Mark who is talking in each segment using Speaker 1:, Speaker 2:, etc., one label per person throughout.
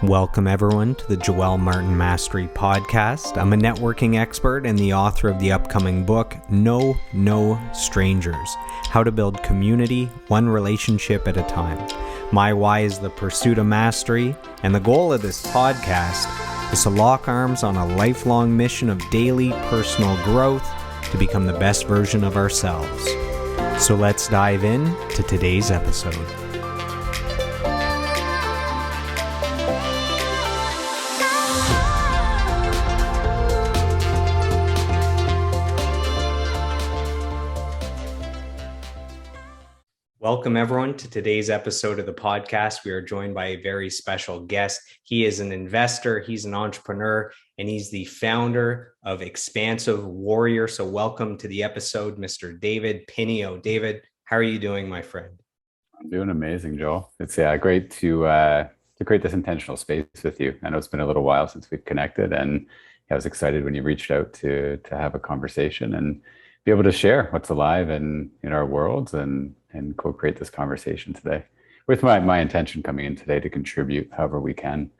Speaker 1: Welcome, everyone, to the Joel Martin Mastery Podcast. I'm a networking expert and the author of the upcoming book, No Strangers, How to Build Community, One Relationship at a Time. My why is the pursuit of mastery, and the goal of this podcast is to lock arms on a lifelong mission of daily personal growth to become the best version of ourselves. So let's dive in to today's episode. Welcome, everyone, to today's episode of the podcast. We are joined by a very special guest. He is an investor, he's an entrepreneur, and he's the founder of Expansive Warrior. So welcome to the episode, Mr. David Pineo. David, how are you doing, my friend?
Speaker 2: I'm doing amazing, Joel. It's great to create this intentional space with you. I know it's been a little while since we've connected, and I was excited when you reached out to have a conversation and be able to share what's alive in our worlds and co-create this conversation today, with my intention coming in today to contribute however we can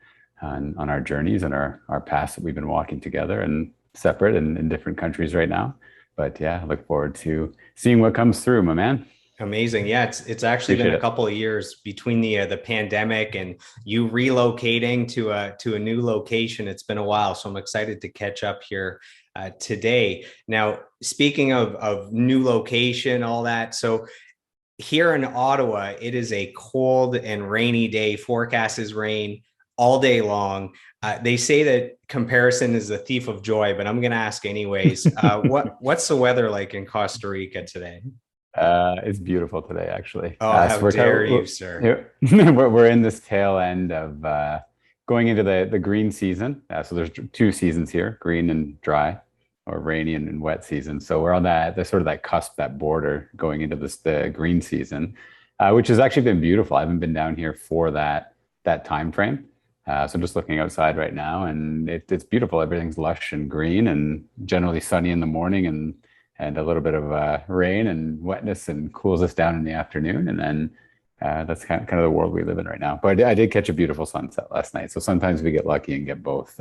Speaker 2: on our journeys and our paths that we've been walking together and separate in different countries right now. But yeah, I look forward to seeing what comes through, my man.
Speaker 1: Amazing. Yeah, it's actually been a couple of years between the pandemic and you relocating to a new location. It's been a while, so I'm excited to catch up here today. Now, speaking of new location, all that, so here in Ottawa, it is a cold and rainy day. Forecast is rain all day long. They say that comparison is the thief of joy, but I'm going to ask anyways. What's the weather like in Costa Rica today?
Speaker 2: It's beautiful today, actually.
Speaker 1: Oh, how dare you, sir?
Speaker 2: We're in this tail end of going into the green season. So there's two seasons here, green and dry, or rainy and wet season. So we're on the sort of that cusp, that border going into the green season, which has actually been beautiful. I haven't been down here for that time frame. So I'm just looking outside right now, and it's beautiful. Everything's lush and green and generally sunny in the morning, and a little bit of rain and wetness, and cools us down in the afternoon. And then that's kind of the world we live in right now. But I did catch a beautiful sunset last night. So sometimes we get lucky and get both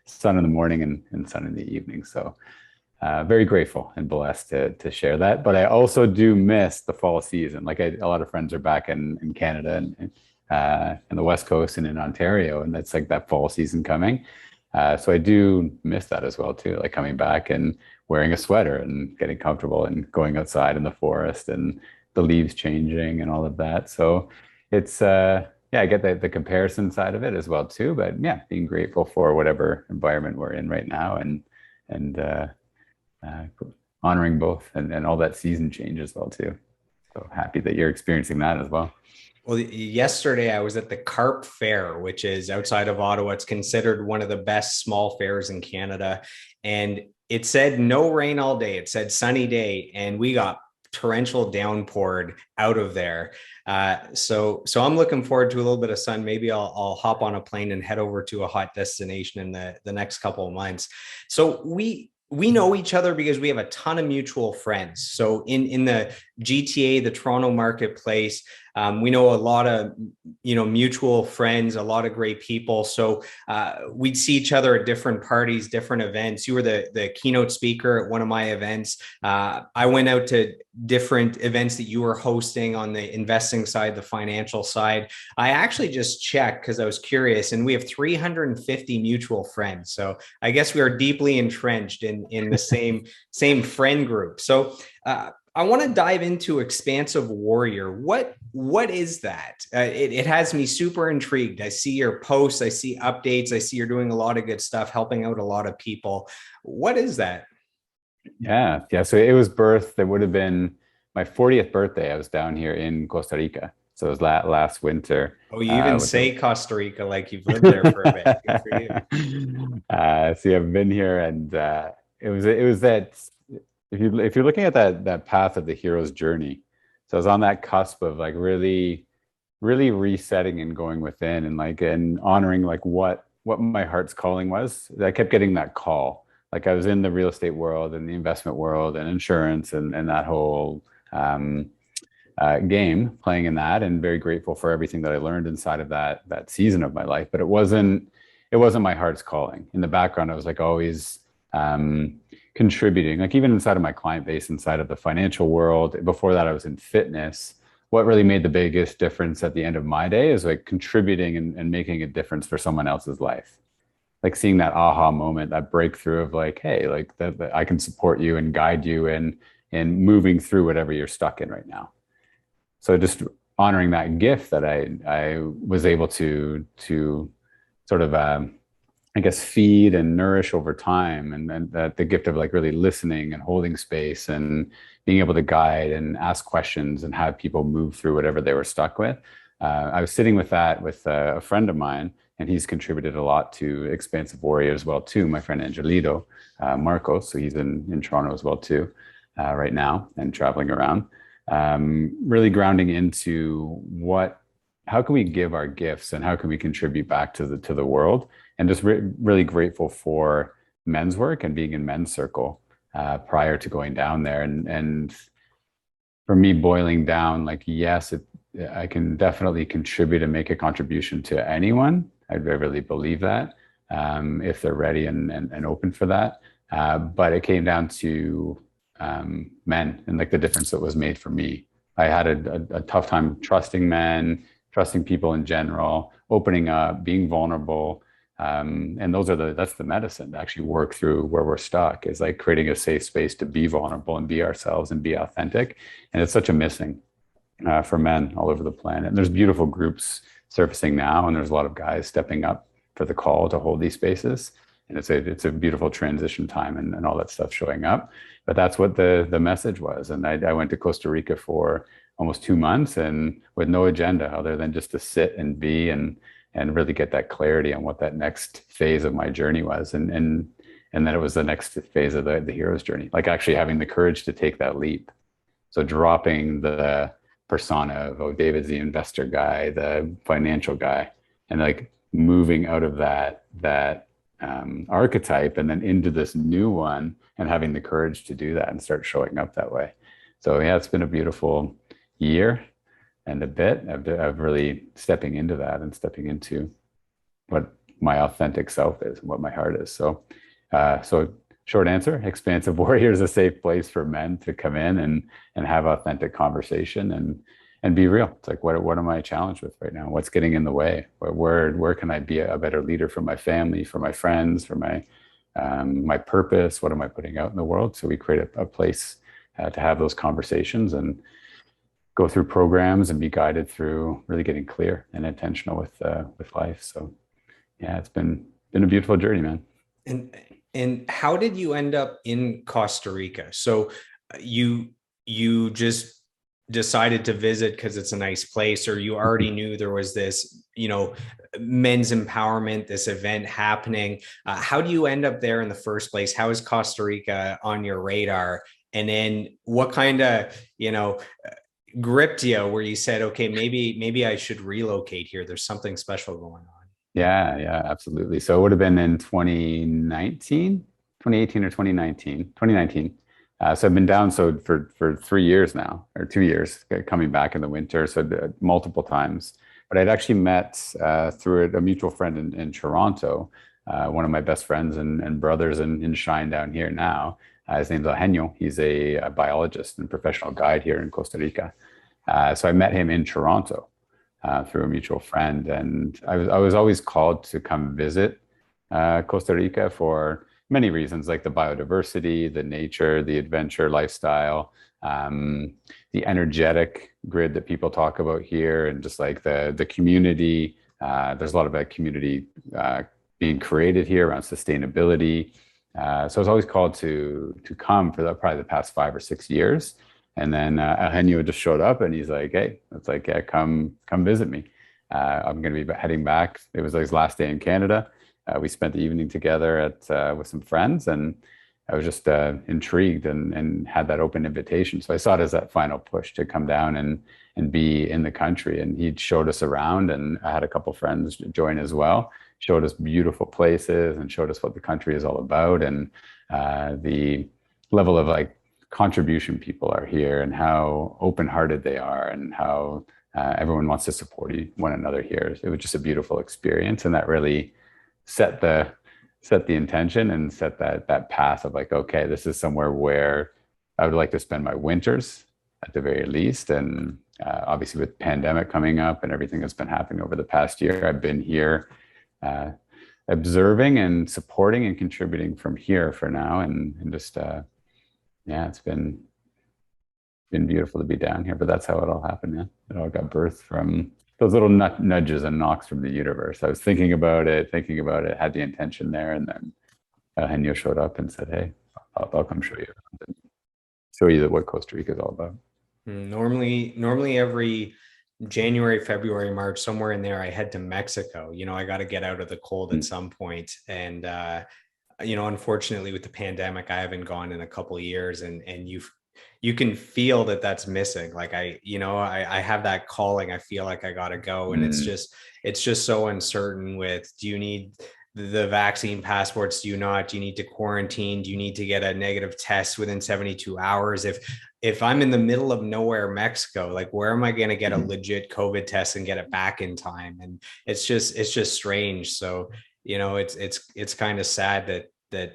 Speaker 2: sun in the morning and sun in the evening. So very grateful and blessed to share that. But I also do miss the fall season. Like a lot of friends are back in Canada and the West Coast and in Ontario, and that's like that fall season coming. So I do miss that as well too, like coming back and wearing a sweater and getting comfortable and going outside in the forest and the leaves changing and all of that. So it's I get the comparison side of it as well too. But yeah, being grateful for whatever environment we're in right now, and honoring both and all that season change as well too. So happy that you're experiencing that as well.
Speaker 1: Well, yesterday I was at the Carp Fair, which is outside of Ottawa. It's considered one of the best small fairs in Canada. And it said no rain all day. It said sunny day. And we got torrential downpoured out of there. So I'm looking forward to a little bit of sun. Maybe I'll hop on a plane and head over to a hot destination in the next couple of months. So we know each other because we have a ton of mutual friends. So in the GTA, the Toronto marketplace, we know a lot of, mutual friends, a lot of great people. So we'd see each other at different parties, different events. You were the keynote speaker at one of my events. I went out to different events that you were hosting on the investing side, the financial side. I actually just checked because I was curious, and we have 350 mutual friends. So I guess we are deeply entrenched in the same friend group. So I want to dive into Expansive Warrior. What is that? It has me super intrigued. I see your posts, I see updates, I see you're doing a lot of good stuff, helping out a lot of people. What is that?
Speaker 2: Yeah. So it was birthed. It would have been my 40th birthday. I was down here in Costa Rica. So it was last winter.
Speaker 1: Oh, you even say Costa Rica like you've lived there for a bit. Good for you.
Speaker 2: So I've been here, and it was that. If you're looking at that path of the hero's journey, so I was on that cusp of like really resetting and going within and honoring like what my heart's calling was. I kept getting that call. Like I was in the real estate world and the investment world and insurance and that whole game playing in that, and very grateful for everything that I learned inside of that season of my life. But it wasn't my heart's calling. In the background, I was like always contributing, like even inside of my client base, inside of the financial world. Before that, I was in fitness. What really made the biggest difference at the end of my day is like contributing and making a difference for someone else's life. Like seeing that aha moment, that breakthrough of like, hey, like that I can support you and guide you in moving through whatever you're stuck in right now. So just honoring that gift that I was able to sort of I guess feed and nourish over time, and that the gift of like really listening and holding space and being able to guide and ask questions and have people move through whatever they were stuck with. I was sitting with that with a friend of mine, and he's contributed a lot to Expansive Warrior as well too. My friend Angelito Marcos, so he's in Toronto as well too right now and traveling around, really grounding into how can we give our gifts and how can we contribute back to the world, and just really grateful for men's work and being in men's circle prior to going down there, and for me boiling down, like yes, I can definitely contribute and make a contribution to anyone. I really believe that if they're ready and open for that. But it came down to men and like the difference that was made for me. I had a tough time trusting men, trusting people in general, opening up, being vulnerable. And that's the medicine to actually work through where we're stuck, is like creating a safe space to be vulnerable and be ourselves and be authentic. And it's such a missing for men all over the planet. And there's beautiful groups surfacing now, and there's a lot of guys stepping up for the call to hold these spaces. And it's a beautiful transition time and all that stuff showing up. But that's what the message was. And I went to Costa Rica for almost 2 months, and with no agenda other than just to sit and be and really get that clarity on what that next phase of my journey was. And then it was the next phase of the hero's journey, like actually having the courage to take that leap. So dropping the persona of, oh, David's the investor guy, the financial guy, and like moving out of that archetype and then into this new one, and having the courage to do that and start showing up that way. So yeah, it's been a beautiful year and a bit of really stepping into that and stepping into what my authentic self is and what my heart is. So short answer, Expansive Warrior is a safe place for men to come in and have authentic conversation and be real. It's like, what am I challenged with right now? What's getting in the way? Where can I be a better leader for my family, for my friends, for my purpose? What am I putting out in the world? So we create a place to have those conversations and go through programs and be guided through really getting clear and intentional with life. So yeah, it's been a beautiful journey, man.
Speaker 1: And how did you end up in Costa Rica? So you just decided to visit because it's a nice place, or you already knew there was this, men's empowerment, this event happening? How do you end up there in the first place? How is Costa Rica on your radar? And then what kind of, gripped you where you said, okay, maybe I should relocate here. There's something special going on.
Speaker 2: Yeah, absolutely. So it would have been in 2019, 2018 or 2019, 2019. So I've been down for 3 years now, or 2 years, coming back in the winter, so multiple times. But I'd actually met through a mutual friend in Toronto, one of my best friends and brothers in Shine down here now. His name's Eugenio. He's a biologist and professional guide here in Costa Rica. So I met him in Toronto through a mutual friend, and I was always called to come visit Costa Rica for many reasons, like the biodiversity, the nature, the adventure lifestyle, the energetic grid that people talk about here, and just like the community. There's a lot of that community being created here around sustainability. So I was always called to come for probably the past 5 or 6 years. And then Eugenio just showed up, and he's like, hey, it's like, yeah, come visit me. I'm going to be heading back. It was like his last day in Canada. We spent the evening together with some friends, and I was just intrigued and had that open invitation. So I saw it as that final push to come down and be in the country. And he showed us around, and I had a couple friends join as well, showed us beautiful places and showed us what the country is all about, and the level of like contribution people are here and how open-hearted they are and how everyone wants to support one another here. It was just a beautiful experience, and that really set the intention and set that path of like, okay, this is somewhere where I would like to spend my winters at the very least. And obviously, with pandemic coming up and everything that's been happening over the past year, I've been here observing and supporting and contributing from here for now, and just yeah, it's been beautiful to be down here. But that's how it all happened. Yeah, it all got birthed from those little nudges and knocks from the universe. I was thinking about it, had the intention there, and then Henyo showed up and said, "Hey, I'll come show you what Costa Rica is all about."
Speaker 1: Normally every January, February, March, somewhere in there, I head to Mexico. I got to get out of the cold at some point. And, unfortunately with the pandemic, I haven't gone in a couple of years, and you can feel that that's missing. Like I have that calling. I feel like I got to go. And it's just so uncertain with, do you need the vaccine passports? Do you not? Do you need to quarantine? Do you need to get a negative test within 72 hours? If I'm in the middle of nowhere, Mexico, like where am I going to get a legit COVID test and get it back in time? And it's just strange. So, it's kind of sad that,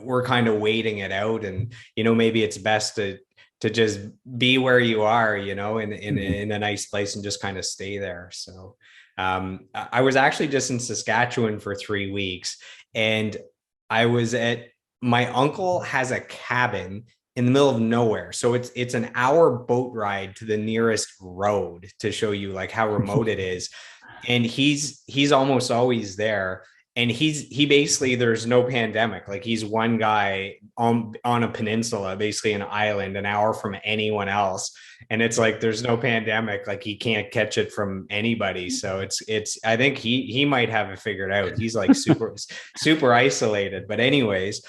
Speaker 1: we're kind of waiting it out, and, maybe it's best to just be where you are, in a nice place and just kind of stay there. So, I was actually just in Saskatchewan for 3 weeks, and my uncle has a cabin in the middle of nowhere. So it's an hour boat ride to the nearest road, to show you like how remote it is. And he's almost always there. And he basically, there's no pandemic. Like he's one guy on a peninsula, basically an island, an hour from anyone else. And it's like, there's no pandemic. Like he can't catch it from anybody. So I think he might have it figured out. He's like super isolated. But anyways,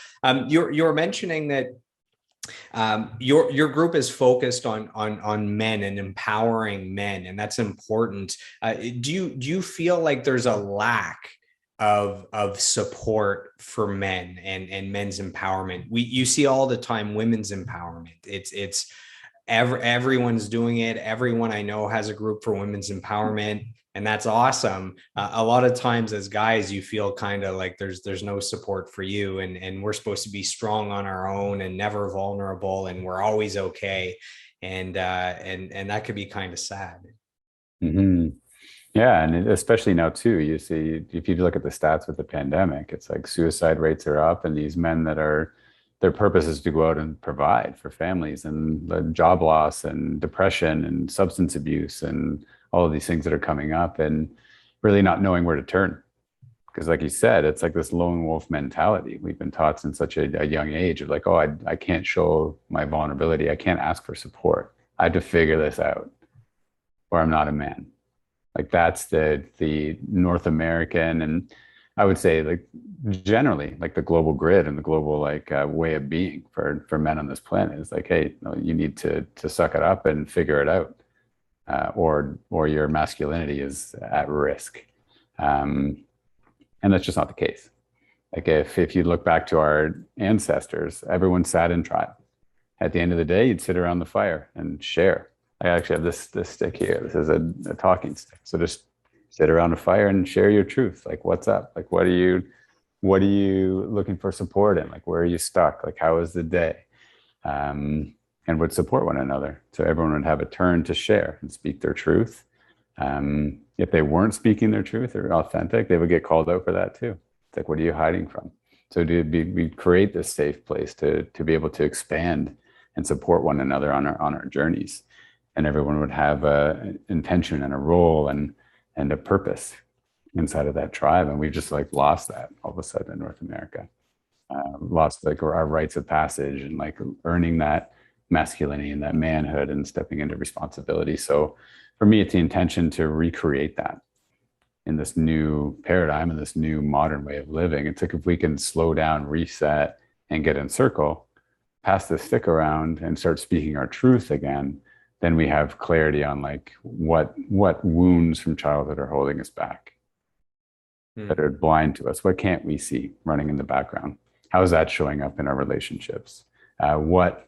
Speaker 1: you're mentioning that your group is focused on men and empowering men, and that's important. Do you feel like there's a lack of support for men and men's empowerment? You see all the time women's empowerment. It's everyone's doing it. Everyone I know has a group for women's empowerment, and that's awesome. A lot of times as guys, you feel kind of like there's no support for you, and we're supposed to be strong on our own and never vulnerable, and we're always okay. And that could be kind of sad.
Speaker 2: Mm-hmm. Yeah, and especially now too, you see, if you look at the stats with the pandemic, it's like suicide rates are up, and these men that are, their purpose is to go out and provide for families, and the job loss and depression and substance abuse and all of these things that are coming up, and really not knowing where to turn. Because like you said, it's like this lone wolf mentality. We've been taught since such a young age of like, oh, I can't show my vulnerability. I can't ask for support. I have to figure this out, or I'm not a man. Like that's the North American, and I would say like generally like the global grid and the global like way of being for men on this planet is like, hey, no, you need to suck it up and figure it out, or your masculinity is at risk, and that's just not the case. Like if you look back to our ancestors, everyone sat in tribe. At the end of the day, you'd sit around the fire and share. I actually have this stick here. This is a talking stick. So just sit around a fire and share your truth. Like, what's up? Like, what are you looking for support in? Like, where are you stuck? Like, how was the day? And would support one another. So everyone would have a turn to share and speak their truth. If they weren't speaking their truth or authentic, they would get called out for that too. It's like, what are you hiding from? So we create this safe place to be able to expand and support one another on our journeys. And everyone would have an intention and a role and a purpose inside of that tribe. And we've just like lost that all of a sudden in North America. Lost like our rites of passage and like earning that masculinity and that manhood and stepping into responsibility. So for me, it's the intention to recreate that in this new paradigm and this new modern way of living. It's like if we can slow down, reset, and get in circle, pass the stick around and start speaking our truth again, then we have clarity on like what wounds from childhood are holding us back, that are blind to us. What can't we see running in the background? How is that showing up in our relationships? What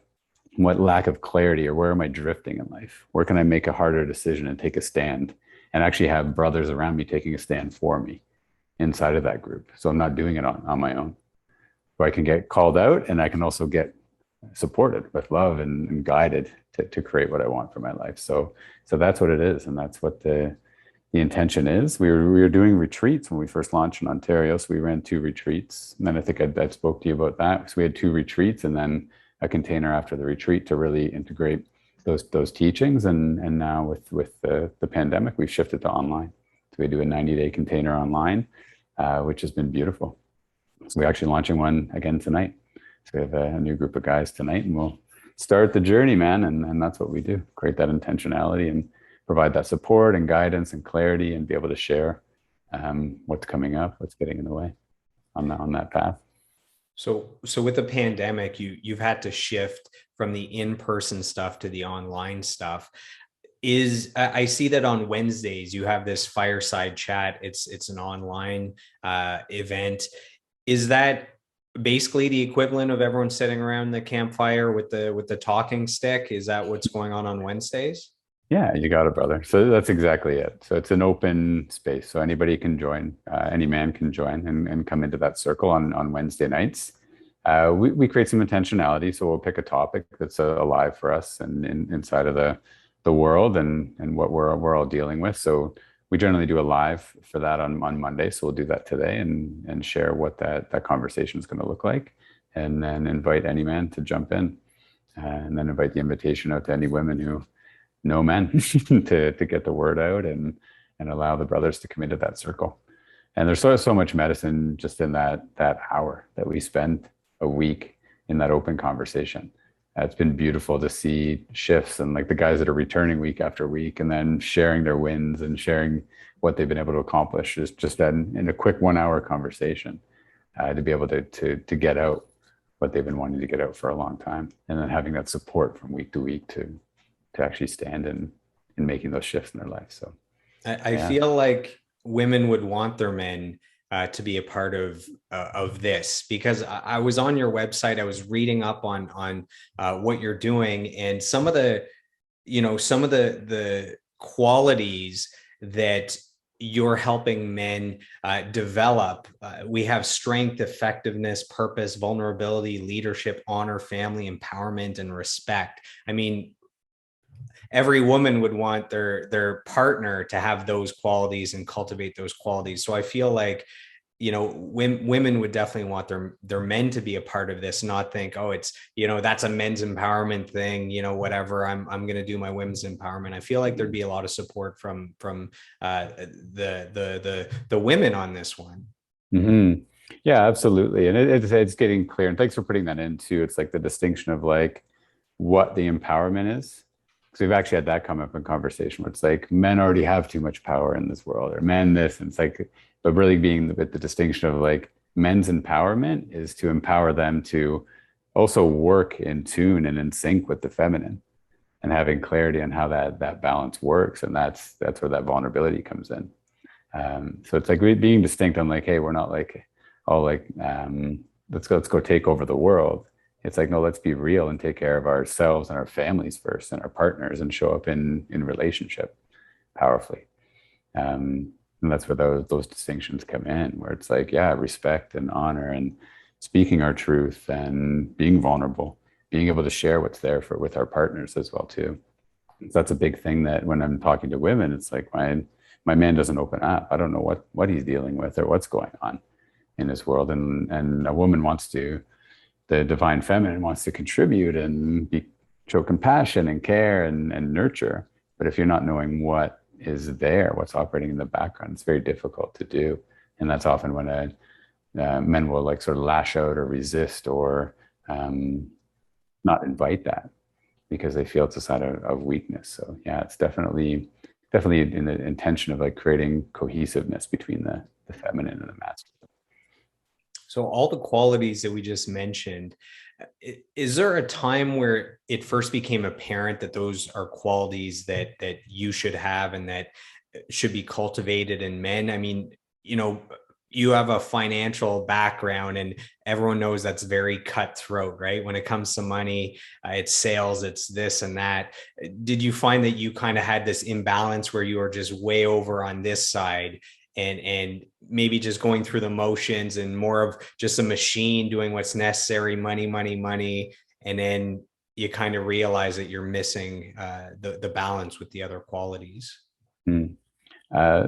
Speaker 2: lack of clarity, or where am I drifting in life? Where can I make a harder decision and take a stand, and actually have brothers around me taking a stand for me inside of that group? So I'm not doing it on my own. So I can get called out, and I can also get supported with love and guided to create what I want for my life. So that's what it is, and that's what the intention is. We were doing retreats when we first launched in Ontario. So we ran 2 retreats, and then I think I'd spoke to you about that. So we had 2 retreats, and then a container after the retreat to really integrate those teachings. And now with the pandemic, we've shifted to online. So we do a 90-day container online, which has been beautiful. So we're actually launching one again tonight. So we have a new group of guys tonight, and we'll start the journey, man. And that's what we do: create that intentionality and provide that support and guidance and clarity, and be able to share what's coming up, what's getting in the way on that path.
Speaker 1: So with the pandemic, you've had to shift from the in-person stuff to the online stuff. I see that on Wednesdays you have this fireside chat. It's an online event. Is that basically the equivalent of everyone sitting around the campfire with the talking stick? Is that what's going on Wednesdays?
Speaker 2: Yeah, you got it, brother. So that's exactly it. So it's an open space. So anybody can join, any man can join and come into that circle on Wednesday nights. We create some intentionality. So we'll pick a topic that's alive for us and inside of the world and what we're all dealing with. So we generally do a live for that on Monday. So we'll do that today and share what that conversation is going to look like. And then invite any man to jump in, and then invite the invitation out to any women who know men to get the word out and allow the brothers to come into that circle. And there's so much medicine just in that hour that we spend a week in that open conversation. It's been beautiful to see shifts, and like the guys that are returning week after week and then sharing their wins and sharing what they've been able to accomplish is just in a quick 1 hour conversation, to be able to get out what they've been wanting to get out for a long time, and then having that support from week to week to actually stand in making those shifts in their life. So
Speaker 1: I
Speaker 2: yeah.
Speaker 1: feel like women would want their men to be a part of this, because I was on your website. I was reading up on what you're doing, and some of the qualities that you're helping men develop. We have strength, effectiveness, purpose, vulnerability, leadership, honor, family, empowerment, and respect. I mean, every woman would want their partner to have those qualities and cultivate those qualities. So I feel like, women would definitely want their men to be a part of this, not think, oh, it's, that's a men's empowerment thing, whatever, I'm going to do my women's empowerment. I feel like there'd be a lot of support from the women on this one.
Speaker 2: Mm-hmm. Yeah, absolutely. And it's getting clear. And thanks for putting that in too. It's like the distinction of like what the empowerment is. Because we've actually had that come up in conversation where it's like men already have too much power in this world, or men this. And it's like, but really being the distinction of like men's empowerment is to empower them to also work in tune and in sync with the feminine, and having clarity on how that balance works. And that's where that vulnerability comes in. So it's like being distinct on like, hey, we're not like all like let's go take over the world. It's like, no, let's be real and take care of ourselves and our families first and our partners, and show up in relationship powerfully. And that's where those distinctions come in, where it's like, yeah, respect and honor and speaking our truth and being vulnerable, being able to share what's there with our partners as well too. So that's a big thing that when I'm talking to women, it's like my man doesn't open up. I don't know what he's dealing with or what's going on in his world. And a woman the divine feminine wants to contribute and show compassion and care and nurture. But if you're not knowing what is there, what's operating in the background, it's very difficult to do. And that's often when men will like sort of lash out or resist or not invite that, because they feel it's a sign of weakness. So yeah, it's definitely in the intention of like creating cohesiveness between the feminine and the masculine.
Speaker 1: So all the qualities that we just mentioned, is there a time where it first became apparent that those are qualities that you should have and that should be cultivated in men? I mean, you have a financial background, and everyone knows that's very cutthroat, right? When it comes to money, it's sales, it's this and that. Did you find that you kind of had this imbalance where you were just way over on this side, and maybe just going through the motions and more of just a machine doing what's necessary, money, money, money, and then you kind of realize that you're missing the balance with the other qualities?
Speaker 2: Hmm. Uh,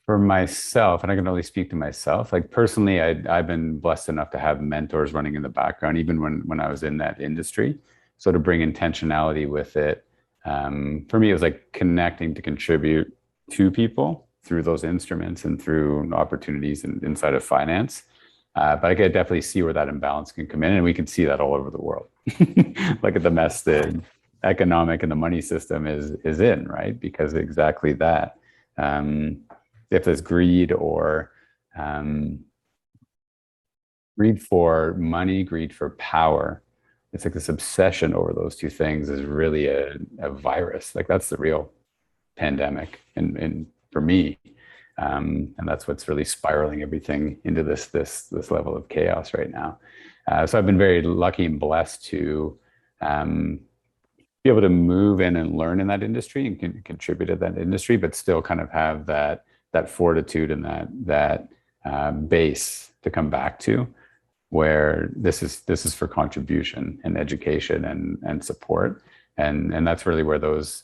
Speaker 2: for myself, and I can only speak to myself, like personally, I've been blessed enough to have mentors running in the background, even when I was in that industry. So to bring intentionality with it, for me, it was like connecting to contribute to people through those instruments and through opportunities inside of finance. But I could definitely see where that imbalance can come in, and we can see that all over the world. Look at the mess the economic and the money system is in, right? Because exactly that. If there's greed or um, greed for money, greed for power, it's like this obsession over those two things is really a virus. Like that's the real pandemic, and for me, and that's what's really spiraling everything into this level of chaos right now. So I've been very lucky and blessed to um, be able to move in and learn in that industry and contribute to that industry, but still kind of have that fortitude and that base to come back to, where this is for contribution and education and support, and that's really where those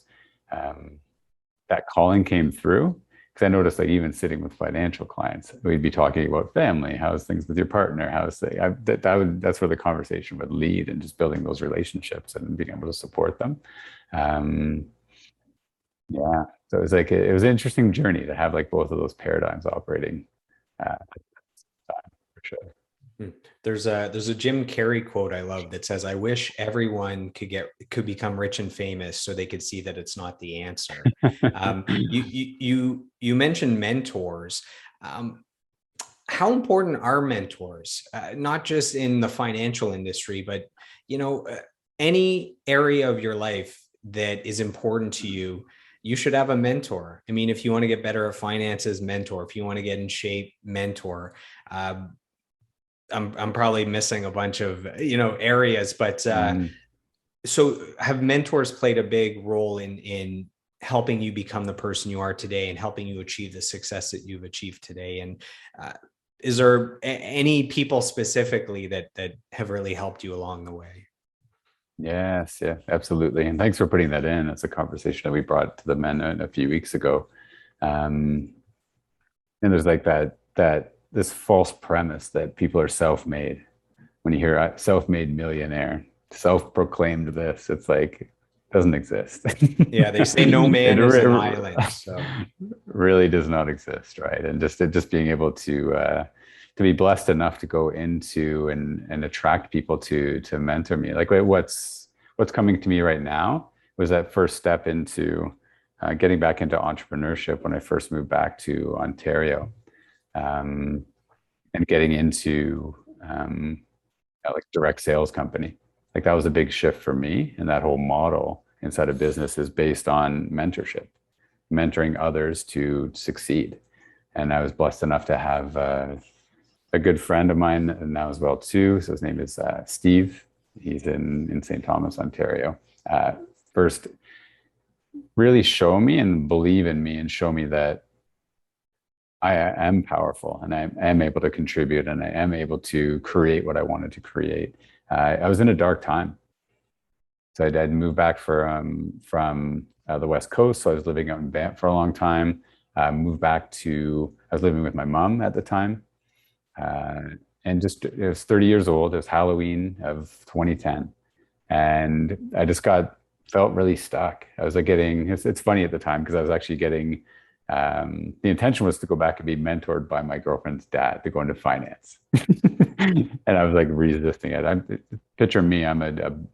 Speaker 2: that calling came through. Because I noticed, like even sitting with financial clients, we'd be talking about family, how's things with your partner, that's where the conversation would lead, and just building those relationships and being able to support them. Um, yeah, so it was like it was an interesting journey to have like both of those paradigms operating. Uh, for sure.
Speaker 1: Hmm. There's a Jim Carrey quote I love that says, "I wish everyone could become rich and famous so they could see that it's not the answer." You mentioned mentors. Um, how important are mentors? Not just in the financial industry, but you know, any area of your life that is important to you. You should have a mentor. I mean, if you want to get better at finances, mentor. If you want to get in shape, mentor. Um, I'm probably missing a bunch of areas, but
Speaker 2: Mm.
Speaker 1: so have mentors played a big role in helping you become the person you are today and helping you achieve the success that you've achieved today? And uh, is there any people specifically that have really helped you along the way?
Speaker 2: Yes, yeah, absolutely. And thanks for putting that in. That's a conversation that we brought to the men a few weeks ago. Um, and there's like that this false premise that people are self-made. When you hear self-made millionaire, self-proclaimed this, it's like doesn't exist.
Speaker 1: Yeah, they say no
Speaker 2: It
Speaker 1: man is an island. So
Speaker 2: really does not exist, right? And just being able to be blessed enough to go into and attract people to mentor me. Like what's coming to me right now was that first step into getting back into entrepreneurship when I first moved back to Ontario, um, and getting into like direct sales company. Like that was a big shift for me. And that whole model inside of business is based on mentorship, mentoring others to succeed. And I was blessed enough to have a good friend of mine now as well too. So his name is Steve. He's in St. Thomas, Ontario. Uh, First, really show me and believe in me and show me that I am powerful and I am able to contribute and I am able to create what I wanted to create. I was in a dark time. So I'd moved back from the West Coast. So I was living out in Banff for a long time. Moved back I was living with my mom at the time. Uh, and just, it was 30 years old. It was Halloween of 2010. And I just felt really stuck. I was like it's funny at the time because I was actually getting, the intention was to go back and be mentored by my girlfriend's dad to go into finance. And I was like resisting it. Picture me, I'm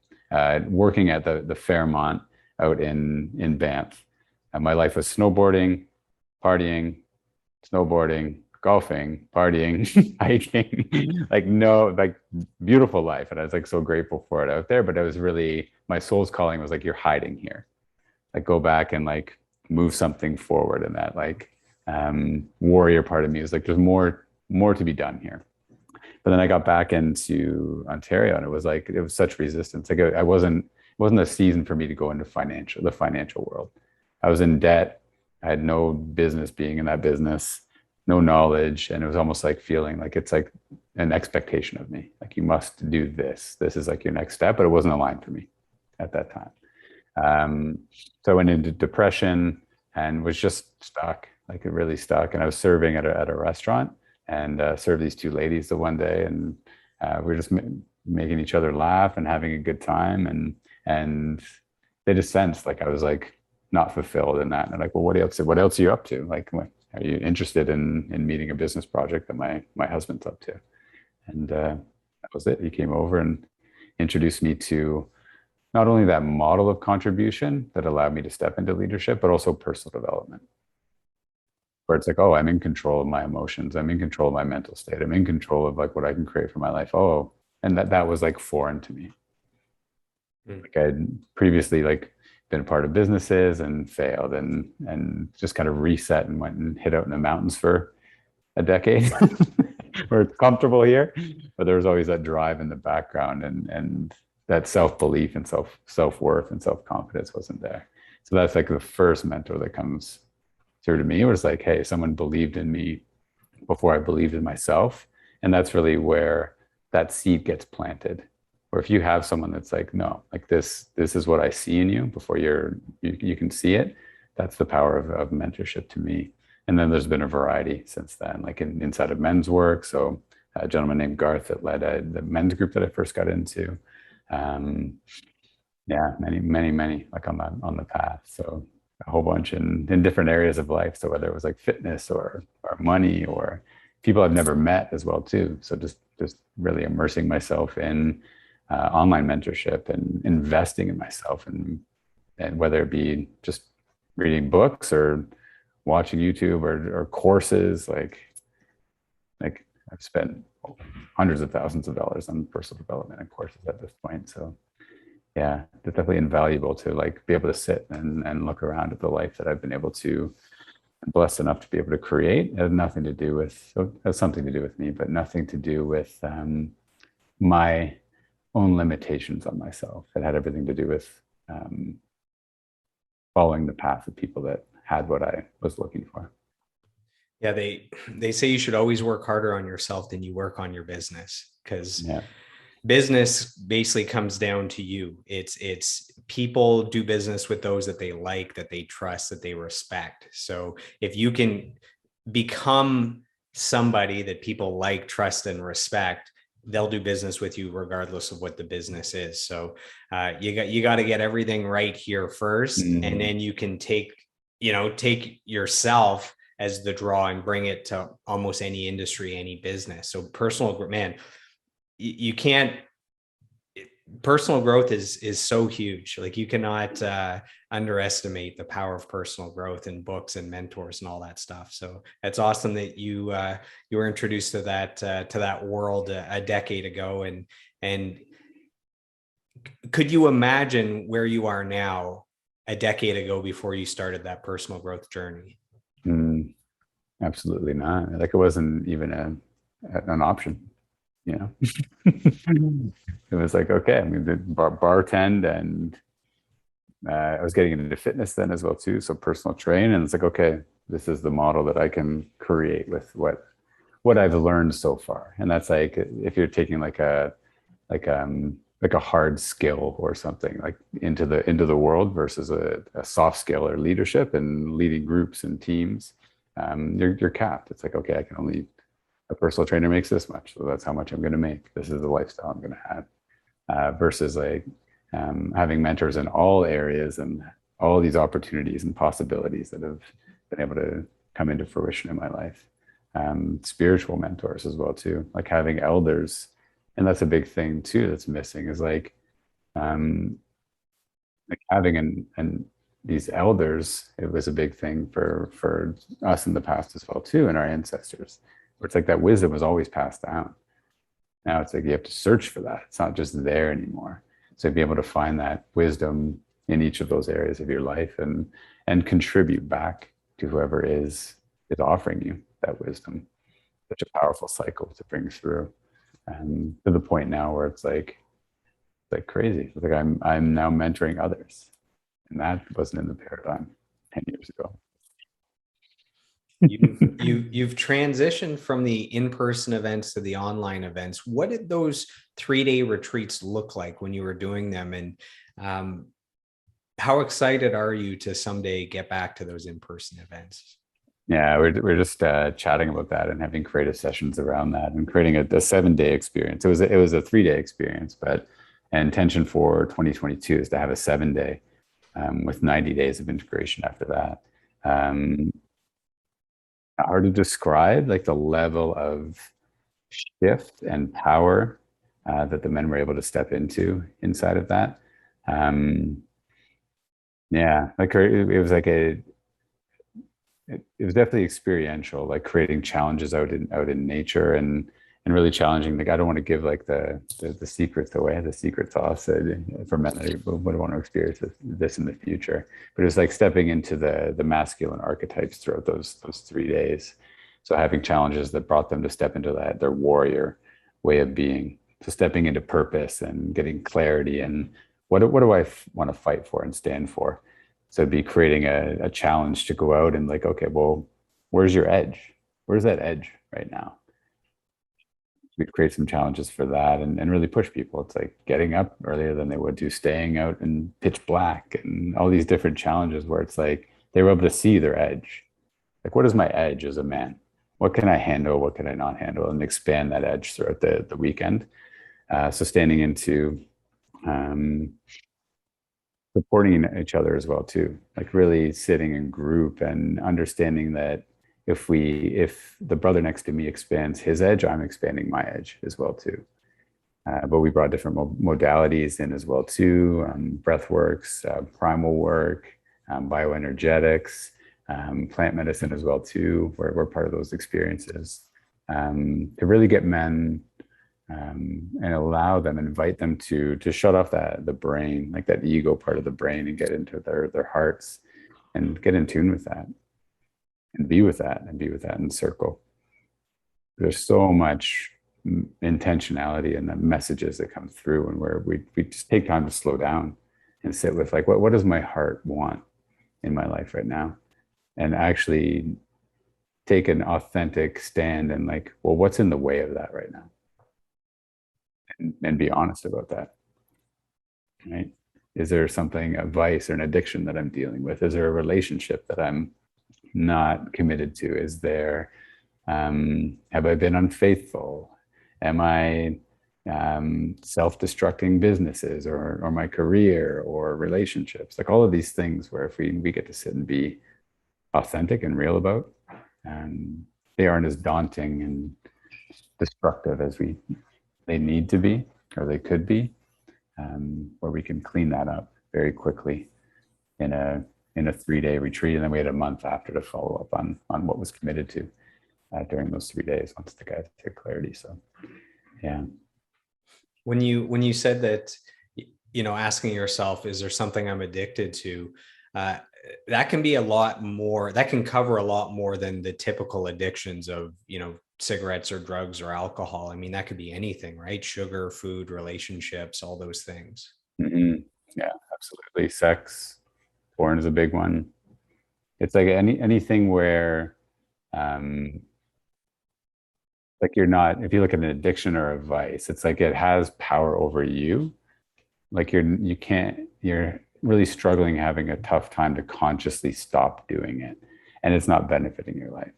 Speaker 2: working at the Fairmont out in Banff. And my life was snowboarding, partying, snowboarding, golfing, partying, hiking, like no, like beautiful life. And I was like so grateful for it out there. But I was really, my soul's calling was like, you're hiding here. Like go back and like move something forward in that. Like warrior part of me was like, there's more to be done here. But then I got back into Ontario, and it was like it was such resistance. Like I wasn't it wasn't a season for me to go into the financial world. I was in debt. I had no business being in that business, no knowledge, and it was almost like feeling like it's like an expectation of me. Like you must do this. This is like your next step, but it wasn't aligned for me at that time. So I went into depression and was just stuck, like it really stuck. And I was serving at a restaurant and served these two ladies the one day, and we were just making each other laugh and having a good time, and they just sensed like I was like not fulfilled in that. And they're like, well, what else are you up to? Like, what, are you interested in meeting a business project that my husband's up to? And that was it. He came over and introduced me to not only that model of contribution that allowed me to step into leadership, but also personal development, where it's like, oh, I'm in control of my emotions. I'm in control of my mental state. I'm in control of like what I can create for my life. Oh, and that was like foreign to me. Like I'd previously like been a part of businesses and failed and just kind of reset and went and hid out in the mountains for a decade where it's comfortable here. But there was always that drive in the background, and that self-belief and self-worth and self-confidence wasn't there. So that's like the first mentor that comes through to me. It was like, hey, someone believed in me before I believed in myself. And that's really where that seed gets planted. Or if you have someone that's like, no, like this is what I see in you before you can see it. That's the power of mentorship to me. And then there's been a variety since then, like inside of men's work. So a gentleman named Garth that led the men's group that I first got into. Yeah, many like on the path. So a whole bunch in different areas of life. So whether it was like fitness or money or people I've never met as well too. So just really immersing myself in online mentorship and investing in myself, and whether it be just reading books or watching YouTube or courses, like I've spent hundreds of thousands of dollars on personal development and courses at this point. So yeah, it's definitely invaluable to like be able to sit and look around at the life that I've been able to, blessed enough to be able to create. It has nothing to do with, it has something to do with me, but nothing to do with my own limitations on myself. It had everything to do with following the path of people that had what I was looking for.
Speaker 1: Yeah, they say you should always work harder on yourself than you work on your business, because
Speaker 2: Yeah.
Speaker 1: business basically comes down to you. It's people do business with those that they like, that they trust, that they respect. So if you can become somebody that people like, trust, and respect, they'll do business with you regardless of what the business is. So you got to get everything right here first, and then you can take yourself as the draw and bring it to almost any industry, any business. So man, you can't, personal growth is so huge. Like you cannot underestimate the power of personal growth and books and mentors and all that stuff. So it's awesome that you were introduced to that world a decade ago. And could you imagine where you are now a decade ago before you started that personal growth journey?
Speaker 2: Absolutely not. Like it wasn't even an option, you know. It was like, okay, I'm going to bartend, and I was getting into fitness then as well too, so personal train, and it's like, okay, this is the model that I can create with what I've learned so far. And that's like if you're taking like a hard skill or something like into the world versus a soft skill or leadership and leading groups and teams, you're capped. It's like, okay, I can only, a personal trainer makes this much, so that's how much I'm going to make. This is the lifestyle I'm going to have. Versus like having mentors in all areas and all these opportunities and possibilities that have been able to come into fruition in my life. Spiritual mentors as well too, like having elders. And that's a big thing too that's missing, is like having these elders. It was a big thing for us in the past as well too, and our ancestors, where it's like that wisdom was always passed down. Now it's like you have to search for that. It's not just there anymore. So be able to find that wisdom in each of those areas of your life and contribute back to whoever is is offering you that wisdom. Such a powerful cycle to bring through, to the point now where it's like crazy. It's like I'm now mentoring others, and that wasn't in the paradigm 10 years ago.
Speaker 1: You've transitioned from the in-person events to the online events. What did those 3-day retreats look like when you were doing them? And um, how excited are you to someday get back to those in-person events?
Speaker 2: Yeah, we're just chatting about that and having creative sessions around that and creating a 7-day experience. It was a 3-day experience, but an intention for 2022 is to have a 7-day, with 90 days of integration after that. Um, Hard to describe, like the level of shift and power that the men were able to step into inside of that. Um, yeah, like it was like it was definitely experiential, like creating challenges out in nature and really challenging. Like I don't want to give like the secrets away, the secret sauce for men that would want to experience this in the future. But it's like stepping into the masculine archetypes throughout those 3 days. So having challenges that brought them to step into that their warrior way of being. So stepping into purpose and getting clarity and what do I want to fight for and stand for. So it'd be creating a challenge to go out and like, okay, well, where's your edge? Where's that edge right now? We'd create some challenges for that and really push people. It's like getting up earlier than they would do, staying out in pitch black and all these different challenges where it's like they were able to see their edge. Like, what is my edge as a man? What can I handle? What can I not handle? And expand that edge throughout the weekend. So standing into um, supporting each other as well too, like really sitting in group and understanding that if the brother next to me expands his edge, I'm expanding my edge as well too. But we brought different modalities in as well too, breath works, primal work, bioenergetics, plant medicine as well too. We're part of those experiences, to really get men, and allow them, invite them to shut off the brain, like that ego part of the brain, and get into their hearts and get in tune with that and be with that in circle. There's so much intentionality in the messages that come through, and where we just take time to slow down and sit with like what does my heart want in my life right now, and actually take an authentic stand and like, well, what's in the way of that right now, and be honest about that, right? Is there something, a vice or an addiction that I'm dealing with? Is there a relationship that I'm not committed to? Is there, have I been unfaithful? Am I self-destructing businesses or my career or relationships? Like all of these things where if we get to sit and be authentic and real about, they aren't as daunting and destructive as they need to be or they could be, where we can clean that up very quickly in a 3-day retreat, and then we had a month after to follow up on what was committed to during those 3 days once the guys had clarity. So yeah.
Speaker 1: When you said that, asking yourself, is there something I'm addicted to? That can be a lot more, that can cover a lot more than the typical addictions of, cigarettes or drugs or alcohol. I mean, that could be anything, right? Sugar, food, relationships, all those things.
Speaker 2: Mm-hmm. Yeah, absolutely. Sex, porn is a big one. It's like anything where, um, like you're not, if you look at an addiction or a vice, it's like it has power over you. Like you're really struggling, having a tough time to consciously stop doing it. And it's not benefiting your life.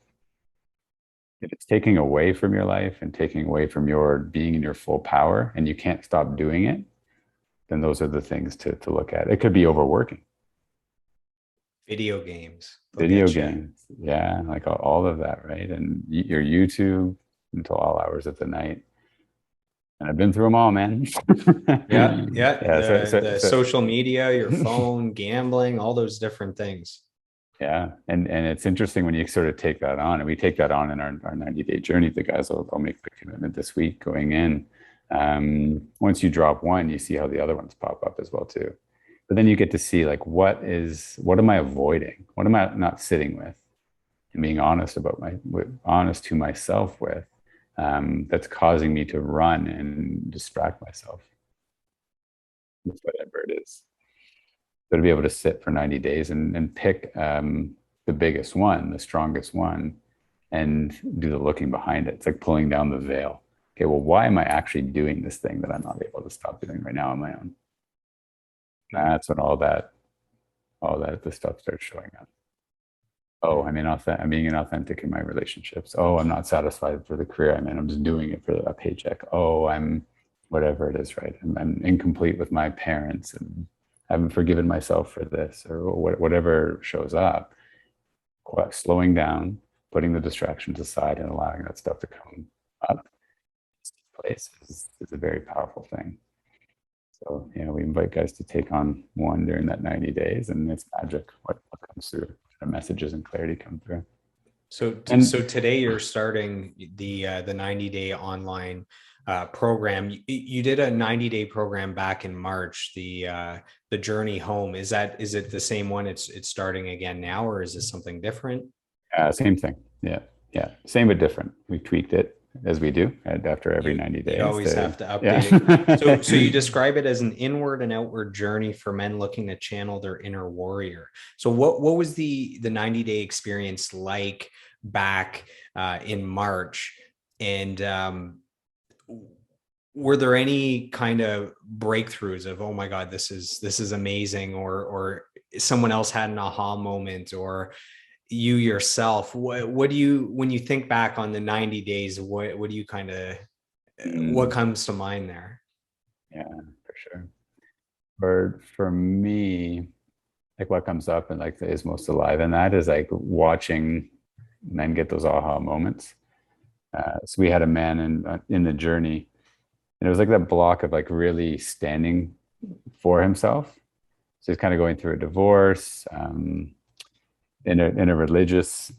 Speaker 2: If it's taking away from your life and taking away from your being in your full power and you can't stop doing it, then those are the things to look at. It could be overworking.
Speaker 1: Video games, they'll
Speaker 2: Video
Speaker 1: get you.
Speaker 2: games, yeah, like all of that, right? And your YouTube until all hours of the night. And I've been through them all, man.
Speaker 1: Yeah, yeah.
Speaker 2: Yeah,
Speaker 1: The social media, your phone, gambling, all those different things.
Speaker 2: yeah, and it's interesting when you sort of take that on, and we take that on in our 90-day journey. The guys will make the commitment this week going in. Once you drop one, you see how the other ones pop up as well too. But then you get to see like what am I avoiding? What am I not sitting with? and being honest about honest to myself with, that's causing me to run and distract myself with whatever it is. So to be able to sit for 90 days and pick the biggest one, the strongest one, and do the looking behind it. It's like pulling down the veil. Okay, well, why am I actually doing this thing that I'm not able to stop doing right now on my own? That's when all that the stuff starts showing up. Oh, I'm being inauthentic in my relationships. Oh, I'm not satisfied for the career I'm in. I'm just doing it for a paycheck. Oh, I'm whatever it is, right? I'm incomplete with my parents and I haven't forgiven myself for this or whatever shows up. Slowing down, putting the distractions aside and allowing that stuff to come up place is a very powerful thing. So yeah, we invite guys to take on one during that 90 days and it's magic what comes through. The messages and clarity come through.
Speaker 1: So
Speaker 2: And
Speaker 1: today you're starting the 90-day online program. You did a 90-day program back in March, the journey home. Is it the same one? It's starting again now, or is this something different?
Speaker 2: same thing. Yeah. Yeah. Same but different. We tweaked it as we do after every
Speaker 1: You
Speaker 2: 90
Speaker 1: you
Speaker 2: days
Speaker 1: always
Speaker 2: to,
Speaker 1: have to update it. So you
Speaker 2: yeah.
Speaker 1: describe it as an inward and outward journey for men looking to channel their inner warrior. So what was the 90-day experience like back in March? And were there any kind of breakthroughs of, oh my God, this is amazing, or someone else had an aha moment, or you yourself? What do you, when you think back on the 90 days, what do you kind of, what
Speaker 2: Mm,
Speaker 1: comes to mind there?
Speaker 2: yeah, for sure. For me, like what comes up and like is most alive in that is like watching men get those aha moments. So we had a man in the journey, and it was like that block of like really standing for himself. So he's kind of going through a divorce, in a religious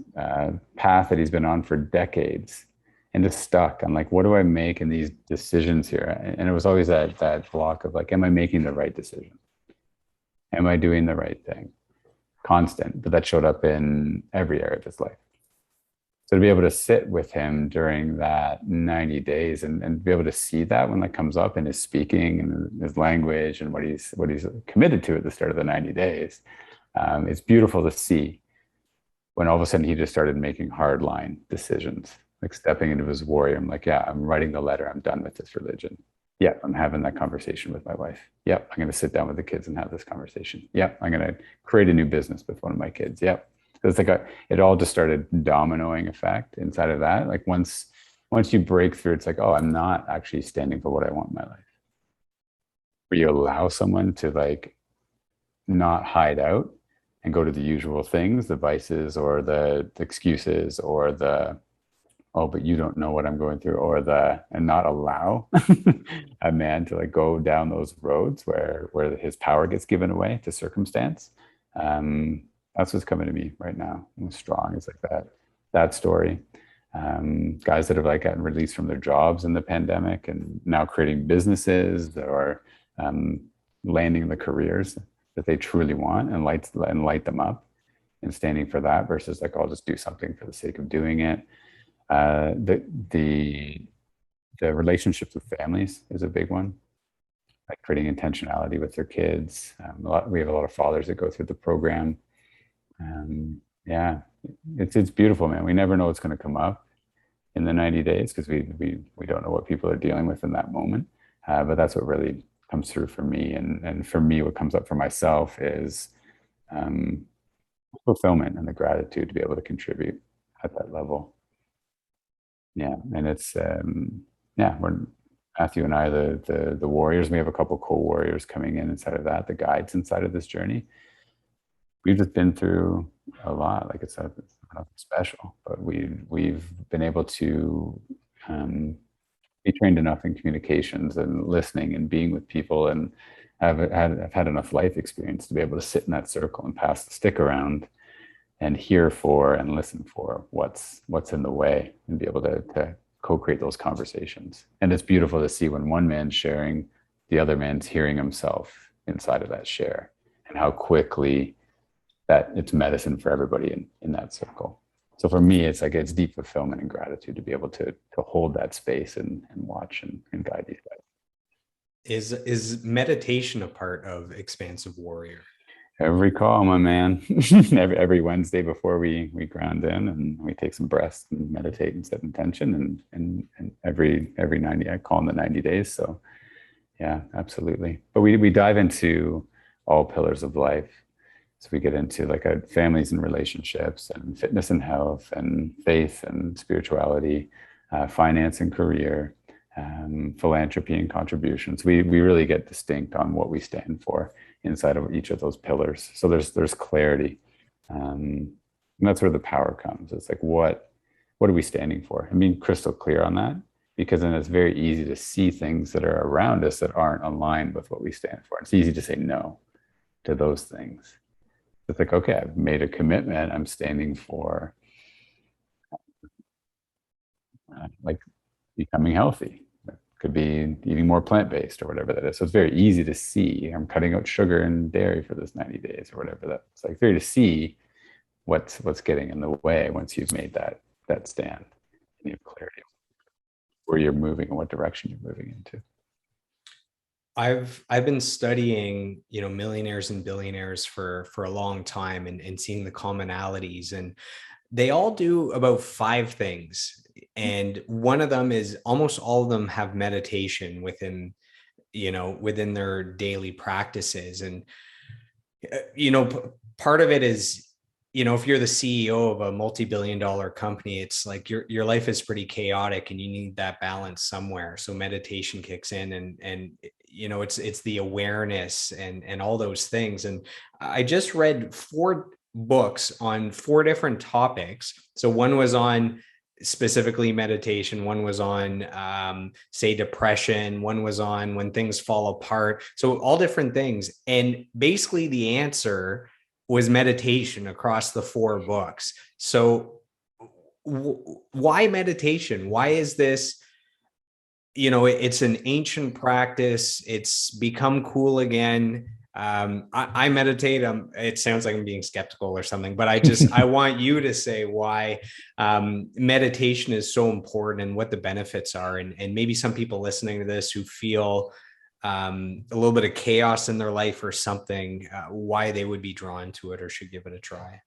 Speaker 2: path that he's been on for decades, and just stuck. I'm like, what do I make in these decisions here? And it was always that block of like, am I making the right decision? Am I doing the right thing? Constant, but that showed up in every area of his life. So to be able to sit with him during that 90 days and be able to see that when that comes up in his speaking and his language and what he's committed to at the start of the 90 days, it's beautiful to see when all of a sudden he just started making hard line decisions, like stepping into his warrior. I'm like, yeah, I'm writing the letter. I'm done with this religion. Yeah, I'm having that conversation with my wife. Yep, I'm going to sit down with the kids and have this conversation. Yep, I'm going to create a new business with one of my kids. Yep. So it's like it all just started dominoing effect inside of that. Like once you break through, it's like, oh, I'm not actually standing for what I want in my life. Where you allow someone to like not hide out and go to the usual things, the vices or the excuses or the, oh, but you don't know what I'm going through, or and not allow a man to like go down those roads where his power gets given away to circumstance. That's what's coming to me right now. I'm strong. It's like that story. Guys that have like gotten released from their jobs in the pandemic and now creating businesses or landing the careers that they truly want and light them up and standing for that versus like, I'll just do something for the sake of doing it. The relationships with families is a big one, like creating intentionality with their kids. We have a lot of fathers that go through the program. Yeah, it's beautiful, man. We never know what's going to come up in the 90 days because we don't know what people are dealing with in that moment. But that's what really comes through for me. And for me, what comes up for myself is fulfillment and the gratitude to be able to contribute at that level. Yeah, and it's yeah, we're Matthew and I, the warriors. We have a couple co-warriors coming in inside of that, the guides inside of this journey. We've just been through a lot. Like it's nothing special, but we've been able to be trained enough in communications and listening and being with people, and I've had enough life experience to be able to sit in that circle and pass the stick around and hear for and listen for what's in the way and be able to co-create those conversations. And it's beautiful to see when one man's sharing, the other man's hearing himself inside of that share, and how quickly that it's medicine for everybody in that circle. So for me, it's like it's deep fulfillment and gratitude to be able to hold that space and watch and guide these guys.
Speaker 1: Is meditation a part of Expansive Warrior?
Speaker 2: Every call, my man. Every Wednesday before we ground in and we take some breaths and meditate and set intention and every 90, I call them the 90 days. So yeah, absolutely. But we dive into all pillars of life. So we get into like families and relationships and fitness and health and faith and spirituality, finance and career, philanthropy and contributions. We really get distinct on what we stand for inside of each of those pillars. So there's clarity, and that's where the power comes. It's like what are we standing for, and being crystal clear on that, because then it's very easy to see things that are around us that aren't aligned with what we stand for. It's easy to say no to those things. It's like, okay, I've made a commitment. I'm standing for like becoming healthy. It could be eating more plant-based or whatever that is. So it's very easy to see. I'm cutting out sugar and dairy for this 90 days or whatever that. It's like very to see what's getting in the way once you've made that stand. And you have clarity where you're moving and what direction you're moving into.
Speaker 1: I've been studying, millionaires and billionaires for a long time, and seeing the commonalities, and they all do about five things. And one of them is almost all of them have meditation within their daily practices. And part of it is, if you're the CEO of a multi-billion-dollar company, it's like your life is pretty chaotic and you need that balance somewhere. So meditation kicks in, and it's the awareness and all those things. And I just read 4 books on 4 different topics. So one was on specifically meditation, one was on say depression, one was on when things fall apart. So all different things. And basically the answer was meditation across the 4 books. So why meditation? Why is this? It's an ancient practice. It's become cool again. I meditate. It sounds like I'm being skeptical or something, but I want you to say why meditation is so important and what the benefits are, and maybe some people listening to this who feel a little bit of chaos in their life or something, why they would be drawn to it or should give it a try.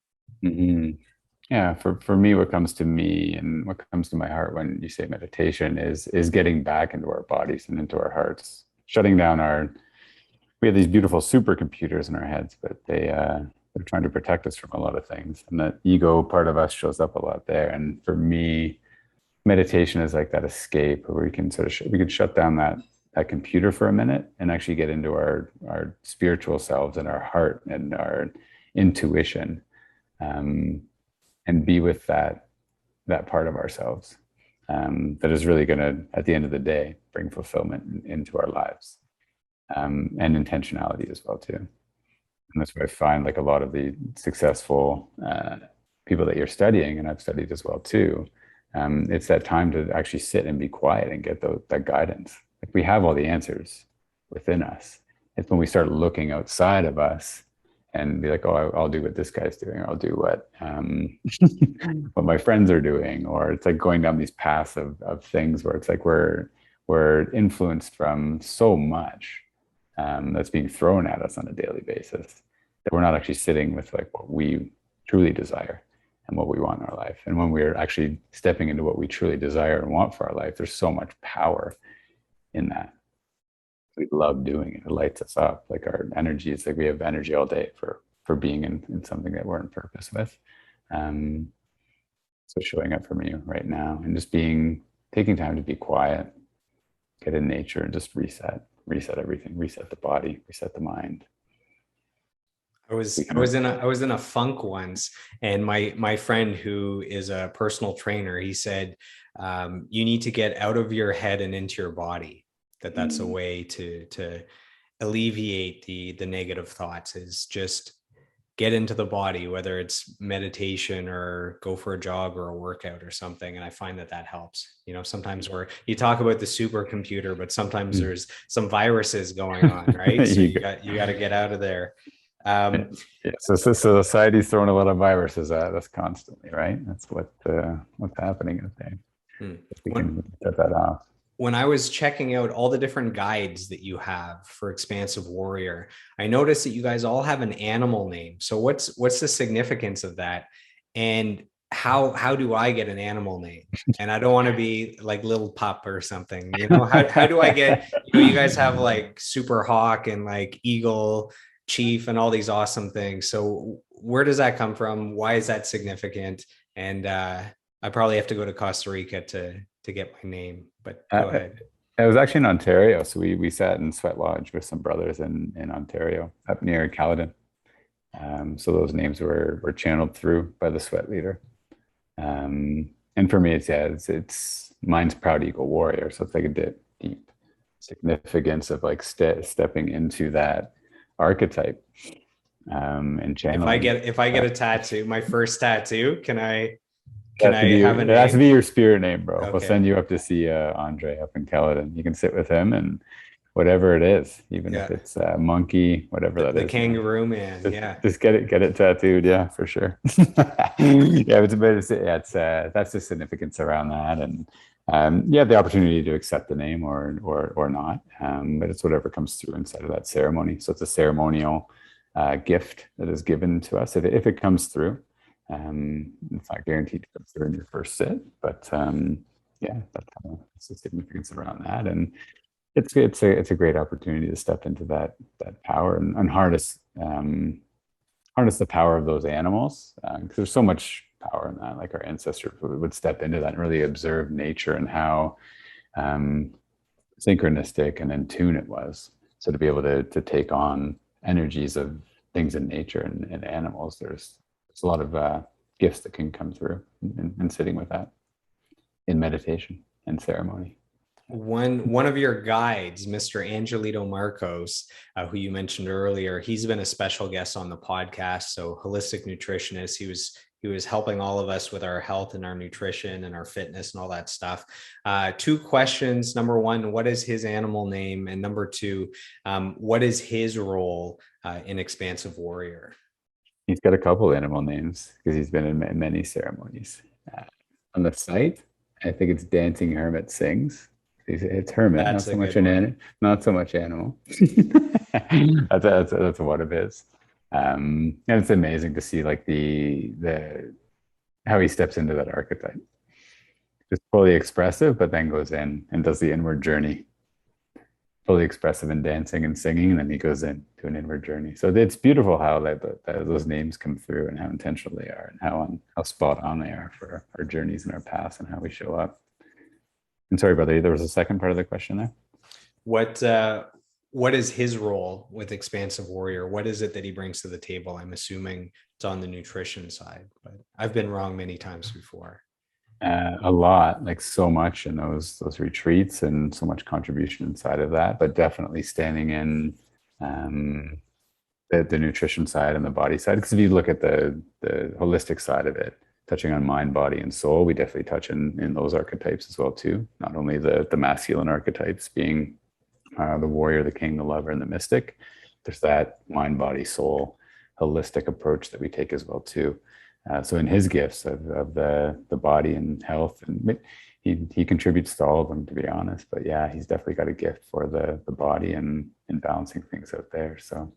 Speaker 2: Mm-hmm. Yeah, for me, what comes to me and what comes to my heart when you say meditation is getting back into our bodies and into our hearts, shutting down we have these beautiful supercomputers in our heads, but they're trying to protect us from a lot of things. And that ego part of us shows up a lot there. And for me, meditation is like that escape where we can we can shut down that computer for a minute and actually get into our spiritual selves and our heart and our intuition, and be with that part of ourselves, that is really going to, at the end of the day, bring fulfillment into our lives, and intentionality as well too. And that's where I find like a lot of the successful people that you're studying, and I've studied as well too. It's that time to actually sit and be quiet and get that guidance. Like we have all the answers within us. It's when we start looking outside of us and be like, oh, I'll do what this guy's doing, or I'll do what what my friends are doing, or it's like going down these paths of things where it's like we're influenced from so much that's being thrown at us on a daily basis that we're not actually sitting with like what we truly desire and what we want in our life. And when we're actually stepping into what we truly desire and want for our life, there's so much power in that. We love doing it. It lights us up. Like our energy, it's like we have energy all day for being in something that we're in purpose with. So showing up for me right now and just taking time to be quiet, get in nature and just reset everything, reset the body, reset the mind.
Speaker 1: I was in a funk once, and my friend who is a personal trainer, he said, you need to get out of your head and into your body. That's a way to alleviate the negative thoughts, is just get into the body, whether it's meditation or go for a jog or a workout or something. And I find that helps. Sometimes you talk about the supercomputer, but sometimes there's some viruses going on, right? So you got to get out of there.
Speaker 2: Yeah.
Speaker 1: Um,
Speaker 2: Yeah. So society's throwing a lot of viruses at us constantly, right? That's what's happening out there.
Speaker 1: hmm.
Speaker 2: If we
Speaker 1: when
Speaker 2: can shut that off.
Speaker 1: when I was checking out all the different guides that you have for Expansive Warrior, I noticed that you guys all have an animal name. So what's the significance of that? And how do I get an animal name? And I don't want to be like Little Pup or something. How do I get, you guys have like Super Hawk and like Eagle Chief and all these awesome things. So where does that come from? Why is that significant? And I probably have to go to Costa Rica to get my name, but go
Speaker 2: Uh,
Speaker 1: ahead.
Speaker 2: I was actually in Ontario, so we sat in Sweat Lodge with some brothers in Ontario, up near Caledon. So those names were channeled through by the Sweat leader. And for me, it's mine's Proud Eagle Warrior, so it's like a deep significance of like stepping into that archetype and channeling.
Speaker 1: If I get a tattoo, my first tattoo,
Speaker 2: That
Speaker 1: can
Speaker 2: has to
Speaker 1: I
Speaker 2: be
Speaker 1: have a
Speaker 2: that has to be
Speaker 1: name?
Speaker 2: your spirit name, bro. We'll
Speaker 1: Okay.
Speaker 2: send you up to see Andre up in Caledon. You can sit with him and whatever it is, even if
Speaker 1: Yeah.
Speaker 2: it's a monkey, whatever that
Speaker 1: The
Speaker 2: is, man.
Speaker 1: kangaroo man.
Speaker 2: Just
Speaker 1: Yeah.
Speaker 2: just get it tattooed, yeah, for sure. Yeah, it's a bit. Yeah, it's that's the significance around that, and you have the opportunity to accept the name or not, but it's whatever comes through inside of that ceremony. So it's a ceremonial gift that is given to us if it comes through. It's not guaranteed to come through in your first sit, but yeah, that's the significance around that, and it's a great opportunity to step into that power and harness the power of those animals because there's so much power in that. Like our ancestors would step into that and really observe nature and how um, synchronistic and in tune it was. So to be able to take on energies of things in nature and animals, there's a lot of gifts that can come through in sitting with that in meditation and ceremony.
Speaker 1: One of your guides, Mr. Angelito Marcos, who you mentioned earlier, he's been a special guest on the podcast. So holistic nutritionist, he was helping all of us with our health and our nutrition and our fitness and all that stuff. Two questions. Number one, what is his animal name? And number two, what is his role in Expansive Warrior?
Speaker 2: He's got a couple animal names because he's been in many ceremonies. Uh, on the site, I think it's Dancing Hermit Sings. It's hermit, not
Speaker 1: That's
Speaker 2: so
Speaker 1: a
Speaker 2: much
Speaker 1: good one.
Speaker 2: not so much animal. That's one of his. And it's amazing to see like the how he steps into that archetype. Just fully expressive, but then goes in and does the inward journey fully expressive in dancing and singing, and then he goes in to an inward journey. So it's beautiful how those names come through and how intentional they are and how spot on they are for our journeys and our paths and how we show up. And sorry, brother, there was a second part of the question there.
Speaker 1: What what is his role with Expansive Warrior? What is it that he brings to the table? I'm assuming it's on the nutrition side, but I've been wrong many times before.
Speaker 2: A lot, like so much in those retreats and so much contribution inside of that, but definitely standing in um, the nutrition side and the body side. Because if you look at the holistic side of it, touching on mind, body, and soul, we definitely touch in those archetypes as well too. Not only the masculine archetypes being the warrior, the king, the lover, and the mystic. There's that mind, body, soul, holistic approach that we take as well too. So in his gifts of the body and health, and he contributes to all of them, to be honest. But yeah, he's definitely got a gift for the body and balancing things out there. So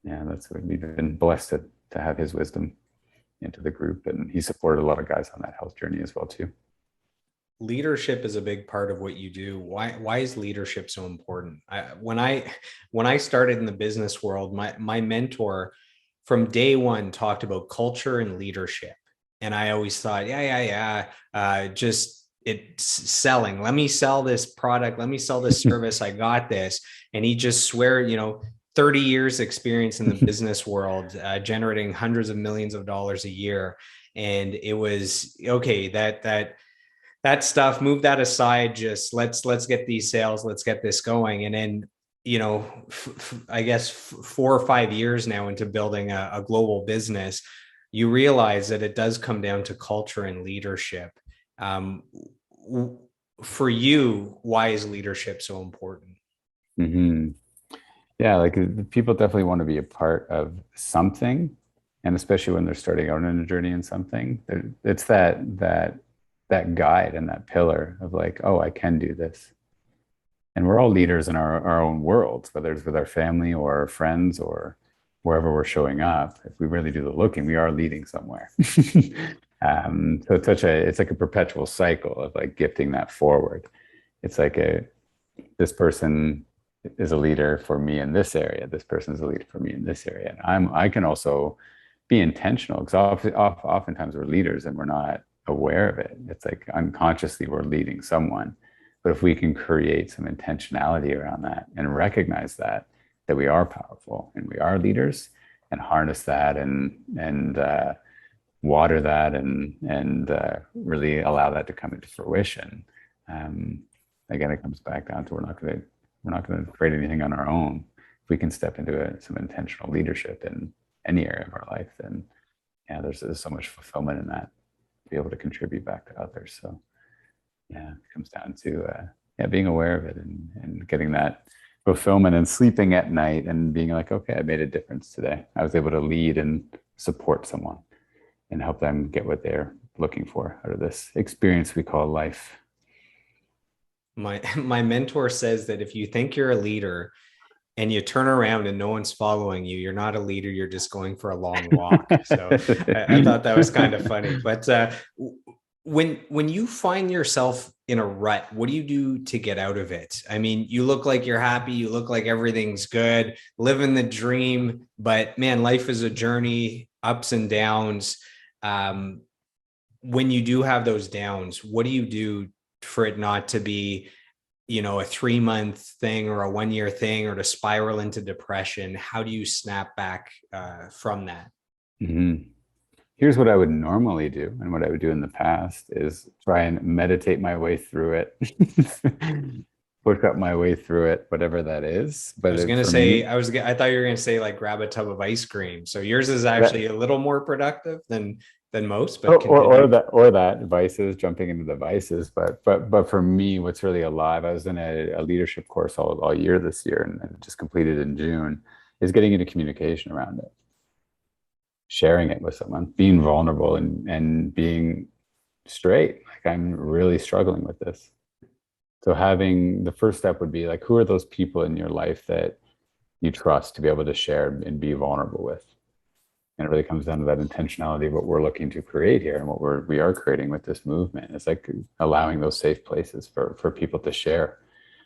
Speaker 2: yeah, that's what we've been blessed to have his wisdom into the group, and he supported a lot of guys on that health journey as well too.
Speaker 1: Leadership is a big part of what you do. Why is leadership so important? When I started in the business world, my mentor from day one talked about culture and leadership, and I always thought, just it's selling. Let me sell this product. Let me sell this service. I got this. And he just swear, 30 years experience in the business world, generating hundreds of millions of dollars a year. And it was okay, that stuff, move that aside. Just let's get these sales, let's get this going. And then, I guess 4 or 5 years now into building a global business, you realize that it does come down to culture and leadership. um, for you, why is leadership so important?
Speaker 2: Mm-hmm. Yeah, like people definitely want to be a part of something, and especially when they're starting out in a journey in something, it's that guide and that pillar of like, oh, I can do this. And we're all leaders in our own worlds, whether it's with our family or our friends or wherever we're showing up. If we really do the looking, we are leading somewhere. So it's like a perpetual cycle of like gifting that forward. It's like this person is a leader for me in this area. This person is a leader for me in this area. And I can also be intentional because oftentimes we're leaders and we're not aware of it. It's like unconsciously we're leading someone. But if we can create some intentionality around that and recognize that we are powerful and we are leaders and harness that and water that and really allow that to come into fruition. Um, Again, it comes back down to we're not going to create anything on our own. If we can step into some intentional leadership in any area of our life, then yeah, there's so much fulfillment in that to be able to contribute back to others. So yeah, it comes down to yeah, being aware of it and getting that fulfillment and sleeping at night and being like, okay, I made a difference today. I was able to lead and support someone and help them get what they're looking for out of this experience we call life.
Speaker 1: My mentor says that if you think you're a leader and you turn around and no one's following you, you're not a leader, you're just going for a long walk. So I thought that was kind of funny. But when you find yourself in a rut, what do you do to get out of it? I mean, you look like you're happy, you look like everything's good, living the dream, but man, life is a journey, ups and downs. Um, when you do have those downs, what do you do for it not to be, a 3 month thing or a 1 year thing, or to spiral into depression? How do you snap back from that?
Speaker 2: Mhm. Here's what I would normally do, and what I would do in the past is try and meditate my way through it, push up my way through it, whatever that is.
Speaker 1: I
Speaker 2: But
Speaker 1: was gonna
Speaker 2: for
Speaker 1: say,
Speaker 2: me,
Speaker 1: I thought you were gonna say like grab a tub of ice cream. So yours is
Speaker 2: that
Speaker 1: actually a little more productive than most,
Speaker 2: or,
Speaker 1: but
Speaker 2: or or
Speaker 1: continue.
Speaker 2: that or that vices, jumping into the vices. But for me, what's really alive, I was in a leadership course all year this year and just completed in June, is getting into communication around it, sharing it with someone, being vulnerable and being straight. Like I'm really struggling with this. So having the first step would be like, who are those people in your life that you trust to be able to share and be vulnerable with? And it really comes down to that intentionality of what we're looking to create here and what we are creating with this movement. It's like allowing those safe places for people to share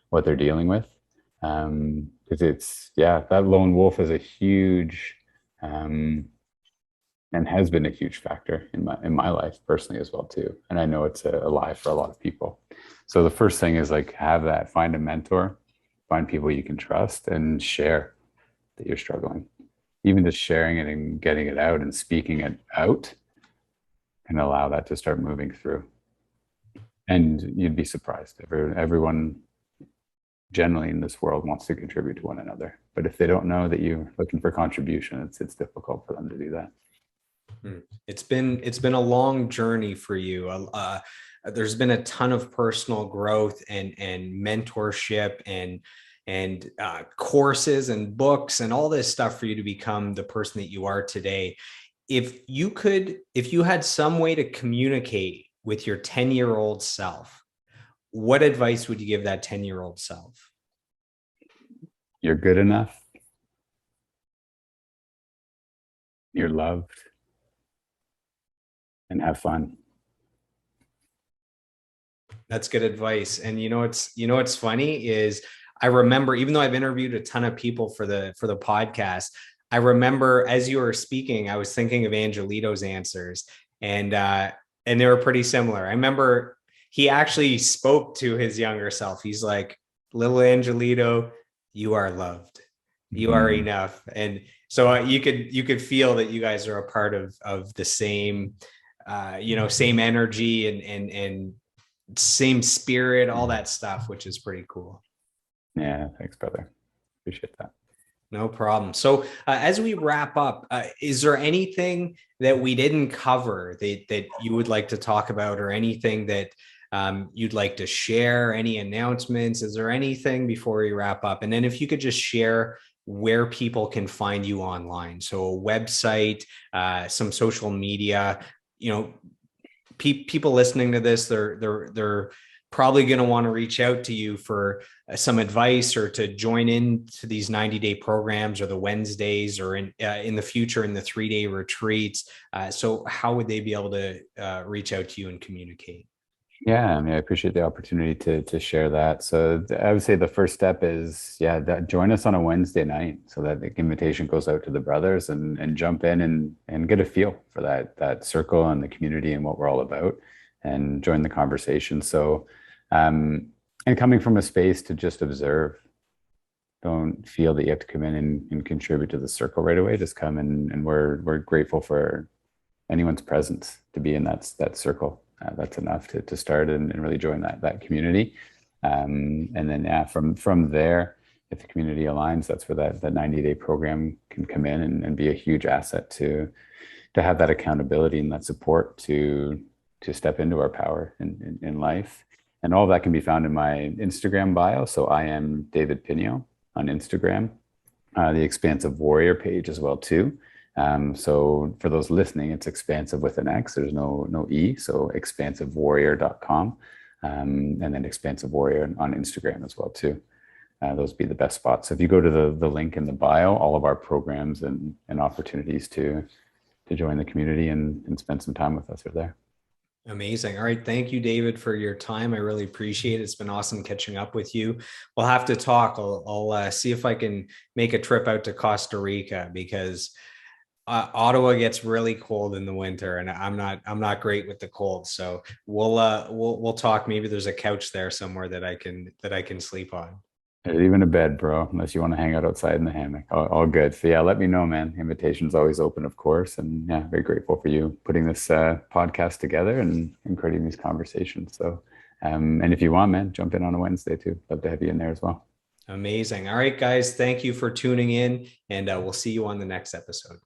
Speaker 2: what they're dealing with. Because it's, yeah, that lone wolf is a huge um, and has been a huge factor in my life personally as well too. And I know it's alive for a lot of people. So the first thing is like have that, find a mentor, find people you can trust, and share that you're struggling. Even just sharing it and getting it out and speaking it out can allow that to start moving through. And you'd be surprised. Everyone generally in this world wants to contribute to one another. But if they don't know that you're looking for contribution, it's difficult for them to do that.
Speaker 1: It's been a long journey for you. There's been a ton of personal growth and mentorship and courses and books and all this stuff for you to become the person that you are today. If you had some way to communicate with your 10-year-old self, what advice would you give that 10-year-old self?
Speaker 2: You're good enough. You're loved, and have fun.
Speaker 1: That's good advice. And what's funny is I remember, even though I've interviewed a ton of people for the podcast, I remember as you were speaking, I was thinking of Angelito's answers, and they were pretty similar. I remember he actually spoke to his younger self. He's like, "Little Angelito, you are loved. You are
Speaker 2: Mhm.
Speaker 1: enough." And so you could feel that you guys are a part of the same same energy and same spirit, all that stuff, which is pretty cool.
Speaker 2: Yeah, thanks, brother. Appreciate that.
Speaker 1: No problem. So, as we wrap up, is there anything that we didn't cover that you would like to talk about, or anything that you'd like to share? Any announcements? Is there anything before we wrap up? And then, if you could just share where people can find you online. So a website, some social media, people listening to this, they're probably going to want to reach out to you for some advice or to join into these 90-day programs or the Wednesdays or in the future in the 3-day retreats. So how would they be able to reach out to you and communicate?
Speaker 2: Yeah, I mean, I appreciate the opportunity to share that. So I would say the first step is, join us on a Wednesday night so that the invitation goes out to the brothers and jump in and get a feel for that circle and the community and what we're all about and join the conversation. So, and coming from a space to just observe, don't feel that you have to come in and contribute to the circle right away. Just come in, and we're grateful for anyone's presence to be in that circle. That's enough to start and really join that community. And then from there, if the community aligns, that's where that 90-day program can come in and be a huge asset to have that accountability and that support to step into our power in life. And all of that can be found in my Instagram bio. So I am David Pineo on Instagram, the Expansive Warrior page as well too. So for those listening, it's expansive with an X. There's no E. So expansivewarrior.com, and then Expansive Warrior on Instagram as well too. Those would be the best spots. So if you go to the link in the bio, all of our programs and opportunities to join the community and spend some time with us are there.
Speaker 1: Amazing. All right. Thank you, David, for your time. I really appreciate it. It's been awesome catching up with you. We'll have to talk. I'll see if I can make a trip out to Costa Rica because Ottawa gets really cold in the winter, and I'm not great with the cold. So we'll talk. Maybe there's a couch there somewhere that I can sleep on.
Speaker 2: There's even a bed, bro, unless you want to hang out outside in the hammock. All good. So yeah, let me know, man. Invitation's always open, of course. And yeah, very grateful for you putting this podcast together and creating these conversations. So, and if you want, man, jump in on a Wednesday too. Love to have you in there as well.
Speaker 1: Amazing. All right, guys. Thank you for tuning in, and we'll see you on the next episode.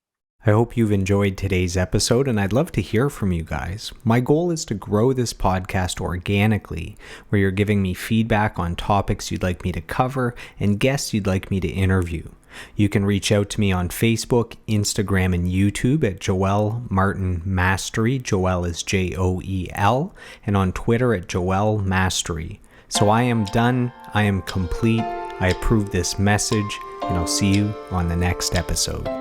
Speaker 1: I hope you've enjoyed today's episode, and I'd love to hear from you guys. My goal is to grow this podcast organically, where you're giving me feedback on topics you'd like me to cover and guests you'd like me to interview. You can reach out to me on Facebook, Instagram, and YouTube at Joel Martin Mastery. Joel is Joel, and on Twitter at Joel Mastery. So I am done. I am complete. I approve this message, and I'll see you on the next episode.